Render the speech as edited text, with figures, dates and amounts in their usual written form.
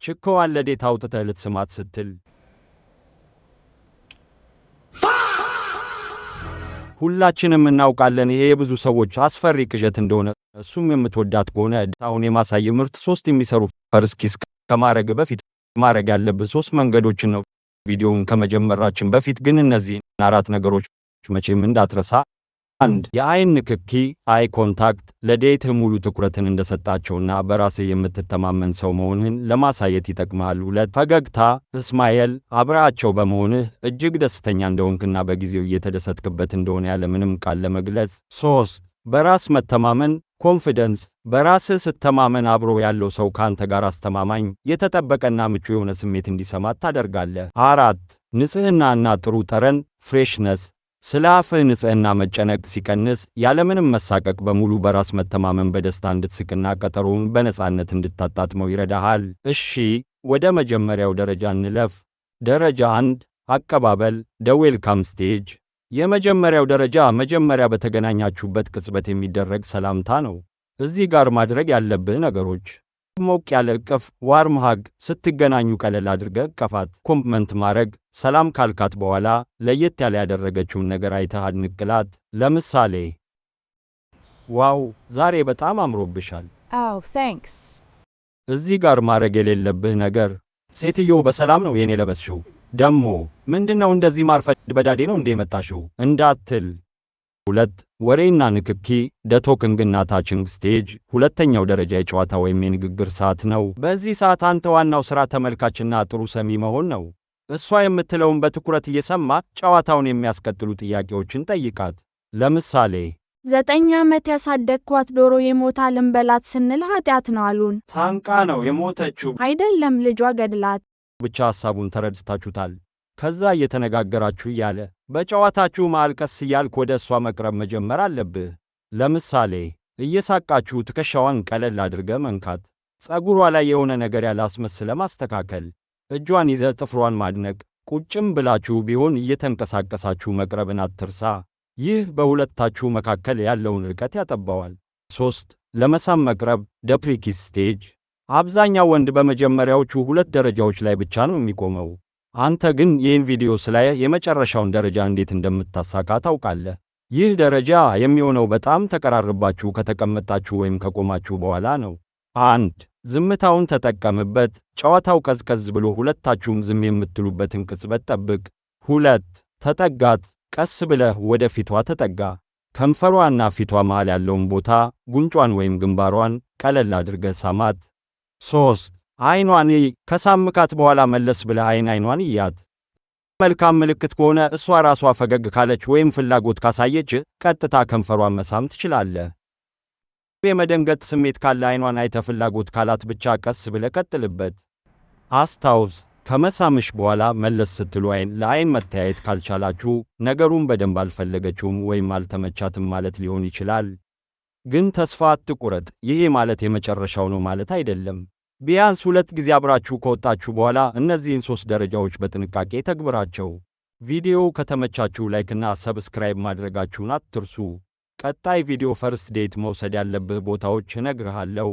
ችኮዋን ለዴት አውጥተህ ልትስማት ስትል ሁላችንም እናውቃለን ይሄ የብዙ ሰዎች አስፈሪ ቅዠት እንደሆነ። እሱም የምትወዳት ከሆነ አሁን የማሳይ ምርት 3 የሚሰሩ ፈርስት ኪስ ከማድረግ በፊት ማድረግ ያለብህ 3 መንገዶችን ነው። ቪዲዮውን ከመጀመራችን በፊት ግን እነዚህን 4 ነገሮች መቼም እንዳትረሳ። 1. የአይን ንክኪ አይ ኮንታክት ለዴትህ ሙሉ ትኩረትን እንደሰጣቸውና በራስህ የምትተማመን ሰው መሆንህን ለማሳየት ይጠቅማል። 2. ፈገግታ ስማይል አብረሃቸው በመሆንህ እጅግ ደስተኛ እንደሆንክና በጊዜው እየተደሰትክበት እንደሆነ ያለምንም ቃል ለመግለጽ። 3. በራስ መተማመን ኮንፊደንስ በራስህ ስትተማመን አብሮ ያለው ሰው ካንተ ጋር አስተማማኝ የተጠበቀና ምቹ የሆነ ስሜት እንዲሰማት ታደርጋለህ። 4. ንጽህናና ጥሩ ጠረን ፍሬሽነስ ስለ አፍህ ንጽህና መጨነቅ ሲቀንስ ያለምንም መሳቀቅ በሙሉ በራስ መተማመን በደስታ እንድትስቅና ቀጠሮውን በነጻነት እንድታጣጥመው ይረዳሃል። እሺ ወደ መጀመሪያው ደረጃ እንለፍ። ደረጃ 1 አቀባበል ዌልካም ስቴጅ። የመጀመሪያው ደረጃ መጀመሪያ በተገናኛችሁበት ቅጽበት የሚደረግ ሰላምታ ነው። እዚህ ጋር ማድረግ ያለብህ ነገሮች ሞቅ ያለ እቅፍ ዋርም ሃግ ስትገናኙ ቀለል አድርገህ እቀፋት። ኮምፕመንት ማድረግ ሰላም ካልካት በኋላ ለየት ያለ ያደረገችውን ነገር አይተህ አድንቅላት። ለምሳሌ ዋው ዛሬ በጣም አምሮብሻል። ታንክስ። እዚህ ጋር ማድረግ የሌለብህ ነገር ሴትዮ በሰላም ነው የኔ ለበስሽው ደሞ ምንድነው እንደዚህ ማርፈድ በዳዴ ነው እንደ መጣሽው እንዳትል። 2 ወሬና ንክኪ ቶኪንግና ታችንግ ስቴጅ ሁለተኛው ደረጃ የጨዋታ ወይም የንግግር ሰዓት ነው። በዚህ ሰዓት አንተ ዋናው ሥራ ተመልካችና ጥሩ ሰሚ መሆን ነው። እሷ የምትለውን በትኩረት እየሰማ ጨዋታውን የሚያስቀጥሉ ጥያቄዎችን ጠይቃት። ለምሳሌ 9 ዓመት ያሳደግኳት ዶሮ የሞታ ልንበላት ስንል ኃጢአት ነው አሉን። ታንቃ ነው የሞተችው አይደለም ልጇ ገድላት። ብቻ ሐሳቡን ተረድታችሁታል። ከዛ እየተነጋገራችሁ እያለ በጨዋታችሁ መሃል ቀስ እያልክ ወደ እሷ መቅረብ መጀመር አለብህ። ለምሳሌ እየሳቃችሁ ትከሻዋን ቀለል አድርገህ መንካት፣ ፀጉሯ ላይ የሆነ ነገር ያለ አስመስለ ማስተካከል፣ እጇን ይዘህ ጥፍሯን ማድነቅ። ቁጭም ብላችሁ ቢሆን እየተንቀሳቀሳችሁ መቅረብን አትርሳ። ይህ በሁለታችሁ መካከል ያለውን ርቀት ያጠባዋል። 3 ለመሳም መቅረብ ፕሪኪስ ስቴጅ። አብዛኛው ወንድ በመጀመሪያዎቹ 2 ደረጃዎች ላይ ብቻ ነው የሚቆመው። አንተ ግን ይህን ቪዲዮ ስላየህ የመጨረሻውን ደረጃ እንዴት እንደምታሳካ ታውቃለህ። ይህ ደረጃ የሚሆነው በጣም ተቀራርባችሁ ከተቀመጣችሁ ወይም ከቆማችሁ በኋላ ነው። 1 ዝምታውን ተጠቀምበት። ጨዋታው ቀዝቀዝ ብሎ ሁለታችሁም ዝም የምትሉበትን ቅጽበት ጠብቅ። 2 ተጠጋት። ቀስ ብለህ ወደ ፊቷ ተጠጋ። ከንፈሯና ፊቷ መሃል ያለውን ቦታ ጉንጯን ወይም ግንባሯን ቀለል አድርገህ ሳማት። 3 አይኗን ከሳምካት በኋላ መለስ ብለህ አይኗን እያት። መልካም ምልክት ከሆነ እሷ ራሷ ፈገግ ካለች ወይም ፍላጎት ካሳየች ቀጥታ ከንፈሯን መሳም ትችላለህ። የመደንገጥ ስሜት ካለ አይኗን አይተህ ፍላጎት ካላት ብቻ ቀስ ብለህ ቀጥልበት። አስታውስ ከመሳምሽ በኋላ መለስ ስትሉ አይን ለአይን መተያየት ካልቻላችሁ ነገሩን በደንብ አልፈለገችውም ወይም አልተመቻትም ማለት ሊሆን ይችላል። ግን ተስፋ አትቁረጥ። ይሄ ማለት የመጨረሻው ነው ማለት አይደለም። ቢያንስ 2 ጊዜ አብራችሁ ከወጣችሁ በኋላ እነዚህን 3 ደረጃዎች በጥንቃቄ ተግብራቸው። ቪዲዮው ከተመቻችሁ ላይክና ሰብስክራይብ ማድረጋችሁን አትርሱ። ቀጣይ ቪዲዮ ፈርስት ዴት መውሰድ ያለብህ ቦታዎች እነግርሃለሁ።